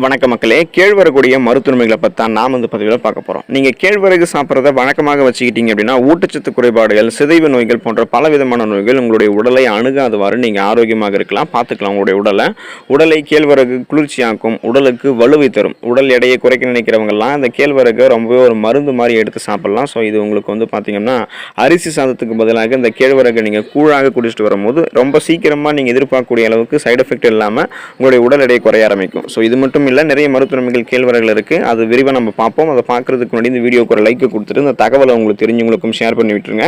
வணக்க மக்களே, கேழ்வரகுடைய மருத்துவமைகளை பற்றி தான் நாம் பதிவில் பார்க்க போகிறோம். நீங்கள் கேழ்வரகு சாப்பிட்றத வழக்கமாக வச்சுக்கிட்டீங்க அப்படின்னா ஊட்டச்சத்து குறைபாடுகள், சிதைவு நோய்கள் போன்ற பல விதமான நோய்கள் உங்களுடைய உடலை அணுகாதவாறு நீங்கள் ஆரோக்கியமாக இருக்கலாம், பார்த்துக்கலாம். உங்களுடைய உடலை கேழ்வரகு குளிர்ச்சியாக்கும், உடலுக்கு வலுவை தரும். உடல் எடையை குறைக்க நினைக்கிறவங்கலாம் இந்த கேழ்வரகு ரொம்பவே ஒரு மருந்து மாதிரி எடுத்து சாப்பிட்லாம். ஸோ இது உங்களுக்கு பார்த்தீங்கன்னா அரிசி சாதத்துக்கு பதிலாக இந்த கேழ்வரகு நீங்கள் கூழாக குடிச்சிட்டு வரும்போது ரொம்ப சீக்கிரமாக நீங்கள் எதிர்பார்க்கக்கூடிய அளவுக்கு சைடு எஃபெக்ட் இல்லாமல் உங்களுடைய உடல் எடையை குறைய ஆரம்பிக்கும். ஸோ இது மட்டும் இல்லை, நிறைய மருத்துவமைகள் கேழ்வரகுல இருக்குது. அது விரிவாக நம்ம பார்ப்போம். அதை பார்க்குறதுக்கு முன்னாடி இந்த வீடியோக்கு ஒரு லைக் கொடுத்துட்டு இந்த தகவலை உங்களுக்கு தெரிஞ்சவங்களுக்கும் ஷேர் பண்ணி விட்டுருங்க.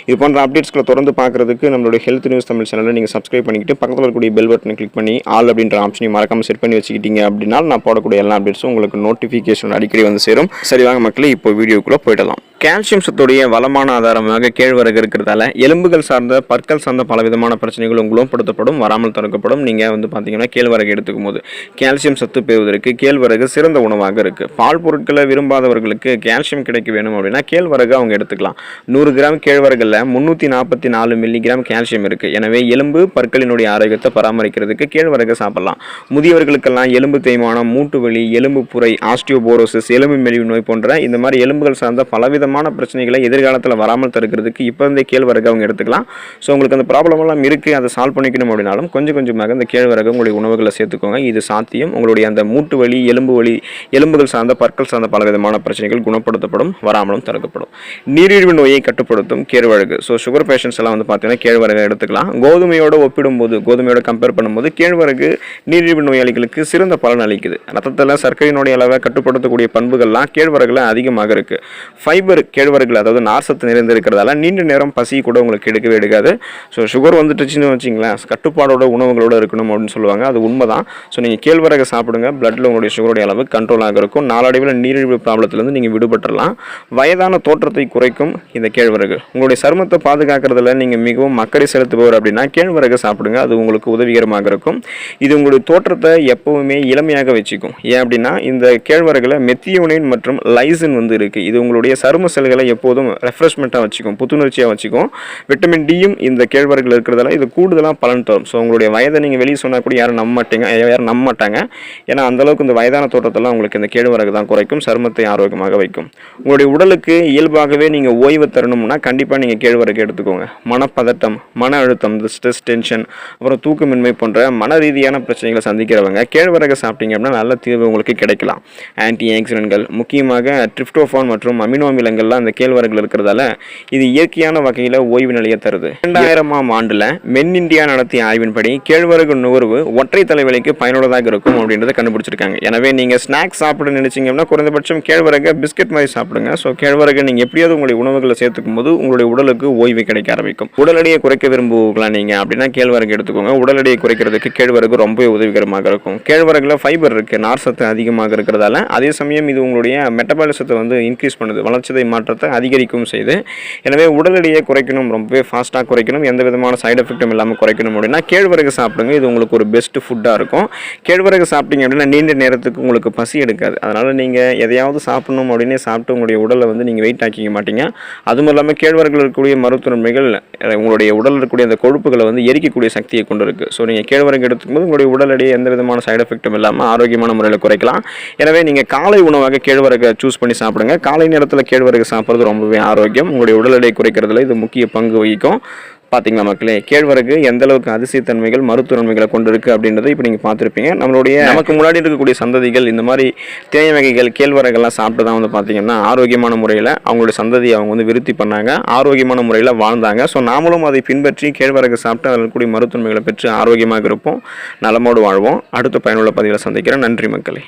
இது போன்ற அப்டேட்ஸ்களை தொடர்ந்து பார்க்குறதுக்கு நம்மளுடைய ஹெல்த் நியூஸ் தமிழ் சேனலை நீங்கள் சப்ஸ்கிரைப் பண்ணிக்கிட்டு பக்கத்தில் இருக்கக்கூடிய பெல் பட்டனை கிளிக் பண்ணி ஆல் அப்படின்ற ஆப்ஷனையும் மறக்காமல் செட் பண்ணி வச்சுக்கிட்டீங்க அப்படின்னா நான் போடக்கூடிய எல்லா அப்டேட்ஸும் உங்களுக்கு நோட்டிஃபிகேஷன் அடிக்கடி வந்து சேரும். சரி வாங்க மக்களே, இப்போ வீடியோக்குள்ளே போயிடலாம். கால்சியம் சத்துடைய வளமான ஆதாரமாக கேழ்வரகு இருக்கிறதால எலும்புகள் சார்ந்த பற்கள் சார்ந்த பலவிதமான பிரச்சனைகளும் குணப்படுத்தப்படும், வராமல் தடுக்கப்படும். நீங்கள் பார்த்தீங்கன்னா கேழ்வரகு எடுத்துக்கும் போது கால்சியம் சத்து பெறுவதற்கு கேழ்வரகு சிறந்த உணவாக இருக்குது. பால் பொருட்களை விரும்பாதவர்களுக்கு கால்சியம் கிடைக்க வேணும் அப்படின்னா கேழ்வரகு அவங்க எடுத்துக்கலாம். 100 கிராம் கேழ்வரகுல 344 மில்லிகிராம் கால்சியம் இருக்குது. எனவே எலும்பு பற்களினுடைய ஆரோக்கியத்தை பராமரிக்கிறதுக்கு கேழ்வரகு சாப்பிடலாம். முதியவர்களுக்கெல்லாம் எலும்பு தேய்மானம், மூட்டு வலி, எலும்பு புரை, ஆஸ்டியோபோரோசிஸ், எலும்பு மெலிவு நோய் போன்ற இந்த மாதிரி எலும்புகள் சார்ந்த பலவித பிரச்சனைகளை எதிர்காலத்தில் வராமல் தடுக்கிறதுக்கு இப்போ இந்த கேழ்வரகு அவங்க எடுத்துக்கலாம். ஸோ உங்களுக்கு அந்த ப்ராப்ளம் எல்லாம் இருக்குது, அதை சால்வ் பண்ணிக்கணும் அப்படின்னாலும் கொஞ்சம் கொஞ்சமாக இந்த கேழ்வரகு உங்களுடைய உணவுகளை சேர்த்துக்கோங்க. இது சாத்தியம். உங்களுடைய அந்த மூட்டு வலி, எலும்பு வலி, எலும்புகள் சார்ந்த பற்கள் சார்ந்த பல விதமான பிரச்சனைகள் குணப்படுத்தப்படும், வராமலும் தடுக்கப்படும். நீரிழிவு நோயை கட்டுப்படுத்தும் கேழ்வரகு. ஸோ சுகர் பேஷண்ட்ஸ் எல்லாம் பார்த்தீங்கன்னா கேழ்வரகு எடுத்துக்கலாம். கோதுமையோடு ஒப்பிடும்போது, கோதுமையோட கம்பேர் பண்ணும்போது கேழ்வரகு நீரிழிவு நோயாளிகளுக்கு சிறந்த பலன் அளிக்குது. ரத்தத்தில் சர்க்கரையினுடைய அளவை கட்டுப்படுத்தக்கூடிய பண்புகள்லாம் கேழ்வரகுல அதிகமாக இருக்குது. ஃபைபர் கேழ்வரகுல, அதாவது நார்சத்து நிறைந்திருக்கிறதால நீண்ட நேரம் பசி கூட உங்களுக்கு எடுக்காது. ஸோ சுகர் வந்துட்டுச்சுன்னு வச்சிங்களேன், கட்டுப்பாடோட உணவுகளோடு இருக்கணும் அப்படின்னு சொல்லுவாங்க. அது உண்மைதான். ஸோ நீங்கள் கேழ்வரகு சாப்பிடுங்க, பிளட்டில் உங்களுடைய சுகருடைய அளவு கண்ட்ரோலாக இருக்கும். நாளடைவில் நீரிழிவு ப்ராப்ளத்திலேருந்து நீங்கள் விடுபட்டுடலாம். வயதான தோற்றத்தை குறைக்கும் இந்த கேழ்வரகு. உங்களுடைய சருமத்தை பாதுகாக்கிறதுல நீங்கள் மிகவும் அக்கறை செலுத்துபவர் அப்படின்னா கேழ்வரகு சாப்பிடுங்க, அது உங்களுக்கு உதவிகரமாக இருக்கும். இது உங்களுடைய தோற்றத்தை எப்பவுமே இளமையாக வச்சுக்கும். ஏன் அப்படின்னா இந்த கேழ்வரகுல மெத்தியோனைன் மற்றும் லைசின் இருக்குது. இது உங்களுடைய சரும செல்களை எப்போதும் ரெஃப்ரெஷ்மெண்ட்டாக வச்சுக்கும், புத்துணர்ச்சியாக வச்சுக்கும். விட்டமின் டியும் இந்த கேழ்வரகுல இருக்கிறதால இது கூடுதலாக பலன் தரும். ஸோ உங்களுடைய வயதை நீங்கள் வெளியே சொன்னால் கூட யாரும் நம்ப மாட்டாங்க. ஏன்னா அந்தளவுக்கு இந்த வயதான தோற்றத்தெல்லாம் உங்களுக்கு இந்த கேழ்வரகு தான் குறைக்கும், சருமத்தை ஆரோக்கியமாக வைக்கும். உங்களுடைய உடலுக்கு இயல்பாகவே நீங்கள் ஓய்வு தரணும்னா கண்டிப்பாக நீங்கள் கேழ்வரகு எடுத்துக்கோங்க. மனப்பதட்டம், மன அழுத்தம், இந்த ஸ்ட்ரெஸ், டென்ஷன், அப்புறம் தூக்கமின்மை போன்ற மன ரீதியான பிரச்சனைகளை சந்திக்கிறவங்க கேழ்வரகு சாப்பிட்டீங்க அப்படின்னா நல்ல தீர்வு உங்களுக்கு கிடைக்கலாம். ஆன்டி ஆக்சிடென்ட்கள், முக்கியமாக ட்ரிப்டோஃபான் மற்றும் அமினோ அமிலங்கள்லாம் இந்த கேழ்வரகுல இருக்கிறதால இது இயற்கையான வகையில் ஓய்வு நிலையை தருது. 2000ஆம் ஆண்டில் மென் இந்தியா நடத்திய ஆய்வின்படி கேழ்வரகு நுகர்வு ஒற்றை தலைவலிக்கு பயனுள்ளதாக இருக்கும் அப்படின்றத கண்டுபிடிச்சிருக்காங்க. எனவே நீங்கள் ஸ்நாக்ஸ் சாப்பிட நினைச்சிங்க அப்படின்னா குறைந்தபட்சம் கேழ்வரகு பிஸ்கட் மாதிரி சாப்பிடுங்க. ஸோ கேழ்வரகு நீங்கள் எப்படியாவது உங்களுடைய உணவுகளை சேர்த்துக்கும் போது உங்களுடைய உடலுக்கு ஓய்வு கிடைக்க ஆரம்பிக்கும். உடல் எடையை குறைக்க விரும்புவீங்களா நீங்கள் அப்படின்னா கேழ்வரகு எடுத்துக்கோங்க. உடல் எடையை குறைக்கிறதுக்கு கேழ்வரகு ரொம்ப உதவிகரமாக இருக்கும். கேழ்வரகுல ஃபைபர் இருக்குது, நார்சத்து அதிகமாக இருக்கிறதால அதே சமயம் இது உங்களுடைய மெட்டபாலிசத்தை இன்க்ரீஸ் பண்ணுது, வளர்ச்சிதை மாற்றத்தை அதிகரிக்கவும் செய்து. எனவே உடல் எடையை குறைக்கணும், ரொம்பவே ஃபாஸ்ட்டாக குறைக்கணும், எந்த விதமான சைடு எஃபெக்டும் இல்லாமல் குறைக்கணும் அப்படின்னா கேழ்வரகு சாப்பிடுங்க. இது உங்களுக்கு ஒரு பெஸ்ட் ஃபுட்டாக இருக்கும். கேழ்வரகு சாப்பிட்டீங்க அப்படின்னா நீண்ட நேரத்துக்கு உங்களுக்கு பசி எடுக்காது. அதனால் நீங்கள் எதையாவது சாப்பிடணும் அப்படின்னே சாப்பிட்டு உங்களுடைய உடலை நீங்கள் வெயிட் ஆக்கிக்க மாட்டீங்க. அதுவும் இல்லாமல் கேழ்வரகுல இருக்கக்கூடிய மருத்துவமைகள் உங்களுடைய உடலில் இருக்கக்கூடிய அந்த கொழுப்புகளை எரிக்கக்கூடிய சக்தியை கொண்டு இருக்குது. ஸோ நீங்கள் கேழ்வரகு எடுத்துக்கும் போது உங்களுடைய உடல் எடையை எந்த விதமான சைடு எஃபெக்டும் இல்லாமல் ஆரோக்கியமான முறையில் குறைக்கலாம். எனவே நீங்கள் காலை உணவாக கேழ்வரகு சூஸ் பண்ணி சாப்பிடுங்க. காலை நேரத்தில் கேழ்வரகு சாப்பிட்றது ரொம்பவே ஆரோக்கியம். உங்களுடைய உடல் எடை குறைக்கிறதுல இது முக்கிய பங்கு வகிக்கும். பார்த்தீங்களா மக்களே, கேழ்வரகு எந்த அளவுக்கு அதிசயத்தன்மைகள், மருத்துவன்மைகளை கொண்டு இருக்குது அப்படின்றத இப்போ நீங்கள் பார்த்துருப்பீங்க. நமக்கு முன்னாடி இருக்கக்கூடிய சந்ததிகள் இந்த மாதிரி தேவை வகைகள் கேழ்வரகெல்லாம் சாப்பிட்டு தான் பார்த்தீங்கன்னா ஆரோக்கியமான முறையில் அவங்களுடைய சந்ததியை அவங்க விருத்தி பண்ணாங்க, ஆரோக்கியமான முறையில் வாழ்ந்தாங்க. ஸோ நாமளும் அதை பின்பற்றி கேழ்வரகு சாப்பிட்டு அதில் கூடிய மருத்துவன்மைகளை பெற்று ஆரோக்கியமாக இருப்போம், நலமோடு வாழ்வோம். அடுத்த பயனுள்ள பதிவில் சந்திக்கிறேன். நன்றி மக்களே.